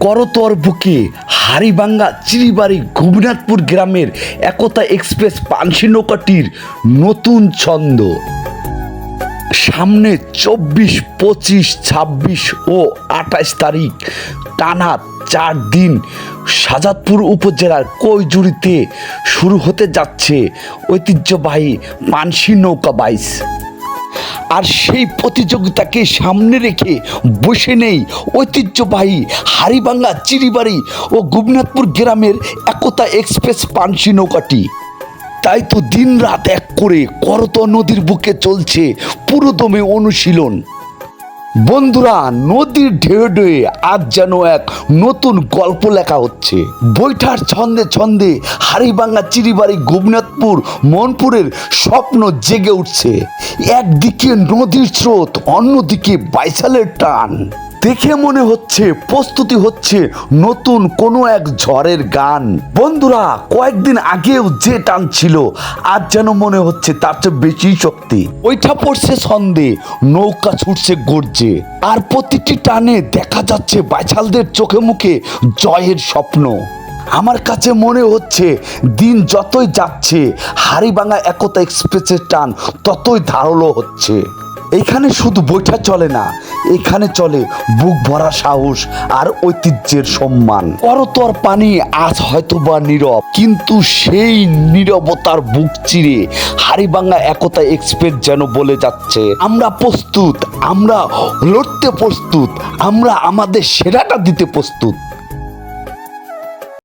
করতোয়ার বুকে হাড়িভাঙ্গা চিরিবাড়ি গোপীনাথপুর গ্রামের একতা এক্সপ্রেস পানসি নৌকাটির নতুন ছন্দ। সামনে 24, 25, 26 ও 28 তারিখ টানা 4 দিন শাহজাদপুর উপজেলার কৈজুড়িতে শুরু হতে যাচ্ছে ঐতিহ্যবাহী পানসি নৌকা বাইচ। আর সেই প্রতিযোগিতাকে সামনে রেখে বসে নেই ঐতিহ্যবাহী হাড়িভাঙ্গা চিরিবাড়ি ও গোপীনাথপুর গ্রামের একতা এক্সপ্রেস পানসি নৌকাটি। তাই তো দিন রাত এক করে করতোয়া নদীর বুকে চলছে পুরোদমে অনুশীলন। বন্ধুরা, নদীর ঢেউ ঢেউয়ে আজ যেন এক নতুন গল্প লেখা হচ্ছে। বৈঠার ছন্দে ছন্দে হাড়িভাঙ্গা চিরিবাড়ি গোপীনাথপুর মনপুরের স্বপ্ন জেগে উঠছে। একদিকে নদীর স্রোত, অন্যদিকে বাইসালের টান। দেখে মনে হচ্ছে প্রস্তুতি হচ্ছে নতুন কোনো এক ঝড়ের গান। বন্ধুরা, কয়েকদিন আগেও যে টান ছিল আজ যেন মনে হচ্ছে তার চেয়ে বেশি শক্তি। ওইটা পড়ছে ছন্দে, নৌকা ছুটছে গর্জে, আর প্রতিটি টানে দেখা যাচ্ছে বাইসালদের চোখে মুখে জয়ের স্বপ্ন। আমার কাছে মনে হচ্ছে দিন যতই যাচ্ছে হাড়িভাঙ্গা একতা এক্সপ্রেসের টান ততই ধারালো হচ্ছে। এখানে শুধু বৈঠা চলে না, এখানে চলে বুক ভরা সাহস আর ঐতিহ্যের সম্মান। করতোয়ার পানি আজ হয়তো বা নীরব, কিন্তু সেই নীরবতার বুক চিরে হাড়িভাঙ্গা একতা এক্সপ্রেস যেন বলে যাচ্ছে, আমরা প্রস্তুত, আমরা লড়তে প্রস্তুত, আমরা আমাদের সেরাটা দিতে প্রস্তুত।